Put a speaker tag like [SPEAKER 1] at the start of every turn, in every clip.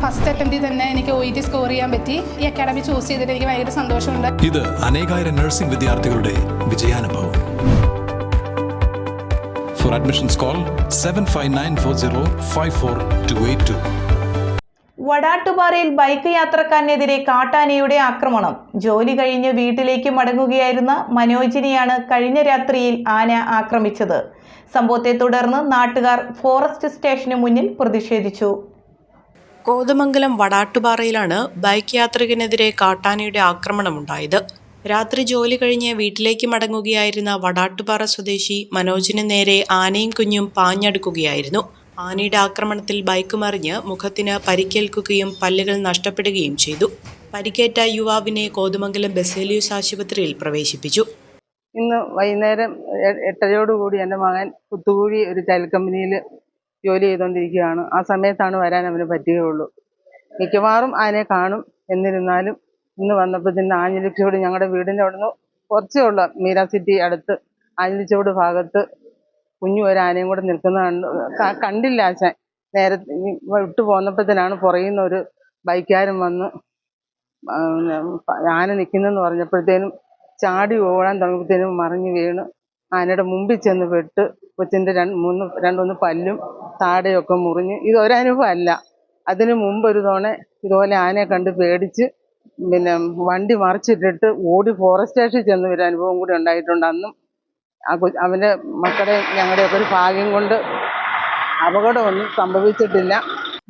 [SPEAKER 1] First അറ്റംപ്റ്റിൽ തന്നെ എനിക്ക് OET score ചെയ്യാൻ പറ്റി. ഈ അക്കാഡമി ചൂസ് ചെയ്തിട്ട് എനിക്ക് ഭയങ്കര സന്തോഷമുണ്ട്.
[SPEAKER 2] ഇത് അനേകായിരം നഴ്സിംഗ് വിദ്യാർത്ഥികളുടെ വിജയാനുഭവം. For admissions call 7594054282.
[SPEAKER 3] വടാട്ടുപാറയിൽ ബൈക്ക് യാത്രക്കാരനെതിരെ കാട്ടാനയുടെ ആക്രമണം. ജോലി കഴിഞ്ഞ് വീട്ടിലേക്ക് മടങ്ങുകയായിരുന്ന മനോജിനെയാണ് കഴിഞ്ഞ രാത്രിയിൽ ആന ആക്രമിച്ചത്. സംഭവത്തെ തുടർന്ന് നാട്ടുകാർ ഫോറസ്റ്റ് സ്റ്റേഷന് മുന്നിൽ പ്രതിഷേധിച്ചു.
[SPEAKER 4] കോതമംഗലം വടാട്ടുപാറയിലാണ് ബൈക്ക് യാത്രികനെതിരെ കാട്ടാനയുടെ ആക്രമണമുണ്ടായത്. രാത്രി ജോലി കഴിഞ്ഞ് വീട്ടിലേക്ക് മടങ്ങുകയായിരുന്ന വടാട്ടുപാറ സ്വദേശി മനോജിന് നേരെ ആനയും കുഞ്ഞും പാഞ്ഞടുക്കുകയായിരുന്നു. ആനയുടെ ആക്രമണത്തിൽ ബൈക്ക് മറിഞ്ഞ് മുഖത്തിന് പരിക്കേൽക്കുകയും പല്ലുകൾ നഷ്ടപ്പെടുകയും ചെയ്തു. പരിക്കേറ്റ യുവാവിനെ കോതമംഗലം ബസേലിയൂസ് ആശുപത്രിയിൽ പ്രവേശിപ്പിച്ചു.
[SPEAKER 5] ഇന്ന് വൈകുന്നേരം 8:30 എൻ്റെ മകൻ പുത്തുകുഴി ഒരു ടൈൽ കമ്പനിയിൽ ജോലി ചെയ്തുകൊണ്ടിരിക്കുകയാണ്. ആ സമയത്താണ് വരാൻ അവന് പറ്റുകയുള്ളൂ. മിക്കവാറും ആനയെ കാണും. എന്നിരുന്നാലും ഇന്ന് വന്നപ്പോൾ തന്നെ ആഞ്ഞിലിച്ചോട് ഞങ്ങളുടെ വീടിൻ്റെ അവിടുന്ന് കുറച്ചേ ഉള്ള മീര സിറ്റി അടുത്ത് ആഞ്ഞിലിച്ചോട് ഭാഗത്ത് കുഞ്ഞു ഒരു ആനയും കൂടെ നിൽക്കുന്നത് കണ്ടില്ല. ആശാൻ നേരെ വിട്ടു പോന്നപ്പോഴത്തേനാണ് പുറകിൽ നിന്ന് ഒരു ബൈക്കുകാരൻ വന്ന് ആന നിൽക്കുന്നെന്ന് പറഞ്ഞപ്പോഴത്തേനും ചാടി ഓടാൻ തുടങ്ങിയപ്പോഴത്തേനും മറിഞ്ഞു വീണ് ആനയുടെ മുമ്പിൽ ചെന്ന് പെട്ട് കൊച്ചിൻ്റെ രണ്ടൊന്ന് പല്ലും താടയൊക്കെ മുറിഞ്ഞ്. ഇതൊരനുഭവം അല്ല. അതിനു മുമ്പ് ഒരു തവണ ഇതുപോലെ ആനയെ കണ്ട് പേടിച്ച് വണ്ടി മറിച്ചിട്ടിട്ട് ഓടി ഫോറസ്റ്റ് സ്റ്റേഷനിൽ ചെന്ന് ഒരു അനുഭവം കൂടി ഉണ്ടായിട്ടുണ്ട്. അന്നും അവൻ്റെ മക്കളുടെ ഞങ്ങളുടെയൊക്കെ ഒരു ഭാഗ്യം കൊണ്ട് അപകടമൊന്നും സംഭവിച്ചിട്ടില്ല.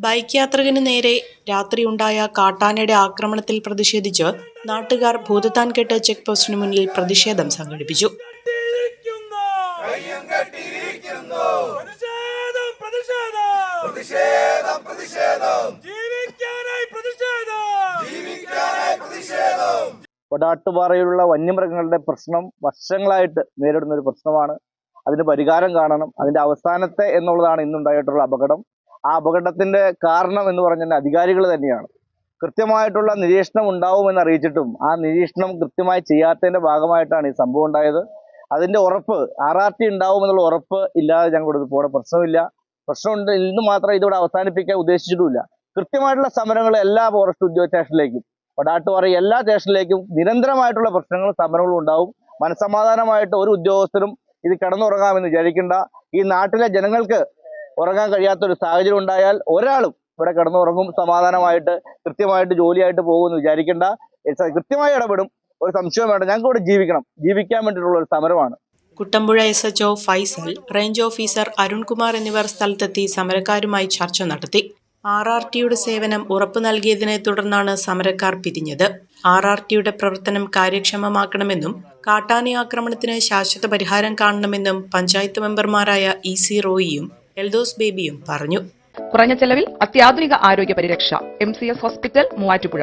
[SPEAKER 4] ബൈക്ക് യാത്രികന് നേരെ രാത്രിയുണ്ടായ കാട്ടാനയുടെ ആക്രമണത്തിൽ പ്രതിഷേധിച്ച് നാട്ടുകാർ ഭൂതത്താൻകെട്ട് ചെക്ക് പോസ്റ്റിന് മുന്നിൽ പ്രതിഷേധം സംഘടിപ്പിച്ചു.
[SPEAKER 6] വടാട്ടുപാറയിലുള്ള വന്യമൃഗങ്ങളുടെ പ്രശ്നം വർഷങ്ങളായിട്ട് നേരിടുന്ന ഒരു പ്രശ്നമാണ്. അതിന് പരിഹാരം കാണണം. അതിന്റെ അവസാനത്തെ എന്നുള്ളതാണ് ഇന്നുണ്ടായിട്ടുള്ള അപകടം. ആ അപകടത്തിന്റെ കാരണം എന്ന് പറഞ്ഞാൽ അധികാരികൾ തന്നെയാണ്. കൃത്യമായിട്ടുള്ള നിരീക്ഷണം ഉണ്ടാവുമെന്ന് അറിയിച്ചിട്ടും ആ നിരീക്ഷണം കൃത്യമായി ചെയ്യാത്തതിന്റെ ഭാഗമായിട്ടാണ് ഈ സംഭവം ഉണ്ടായത്. അതിന്റെ ഉറപ്പ് RRT ഉണ്ടാവുമെന്നുള്ള ഉറപ്പ് ഇല്ലാതെ ഞങ്ങൾ പോകണ പ്രശ്നമില്ല. പ്രശ്നമുണ്ട് ഇന്ന് മാത്രം ഇതോടെ അവസാനിപ്പിക്കാൻ ഉദ്ദേശിച്ചിട്ടുമില്ല. കൃത്യമായിട്ടുള്ള സമരങ്ങൾ എല്ലാ ഫോറസ്റ്റ് ഉദ്യോഗ സ്റ്റേഷനിലേക്കും വടാട്ടുപാറ എല്ലാ സ്റ്റേഷനിലേക്കും നിരന്തരമായിട്ടുള്ള പ്രശ്നങ്ങളും സമരങ്ങളും ഉണ്ടാവും. മനസ്സമാധാനമായിട്ട് ഒരു ഉദ്യോഗസ്ഥരും ഇത് കിടന്നുറങ്ങാമെന്ന് വിചാരിക്കേണ്ട. ഈ നാട്ടിലെ ജനങ്ങൾക്ക് ഉറങ്ങാൻ കഴിയാത്തൊരു സാഹചര്യം ഉണ്ടായാൽ ഒരാളും ഇവിടെ കിടന്നുറങ്ങും. സമാധാനമായിട്ട് കൃത്യമായിട്ട് ജോലിയായിട്ട് പോകുമെന്ന് വിചാരിക്കേണ്ട. കൃത്യമായി ഇടപെടും. ഒരു സംശയം വേണ്ട. ഞങ്ങൾക്ക് ഇവിടെ ജീവിക്കാൻ വേണ്ടിയിട്ടുള്ള ഒരു സമരമാണ്.
[SPEAKER 4] Kuttampuzha SHO Faisal, range officer Arunkumar എന്നിവർ സ്ഥലത്തെത്തി സമരക്കാരുമായി ചർച്ച നടത്തി. RRTയുടെ സേവനം ഉറപ്പു നൽകിയതിനെ തുടർന്നാണ് സമരക്കാർ പിരിഞ്ഞത്. RRTയുടെ പ്രവർത്തനം കാര്യക്ഷമമാക്കണമെന്നും കാട്ടാന ആക്രമണത്തിന് ശാശ്വത പരിഹാരം കാണണമെന്നും പഞ്ചായത്ത് മെമ്പർമാരായ EC റോയിയും എൽദോസ് ബേബിയും പറഞ്ഞു.
[SPEAKER 7] കുറഞ്ഞ ചെലവിൽ അത്യാധുനിക ആരോഗ്യ പരിരക്ഷ. MCS hospital, Muvattupuzha.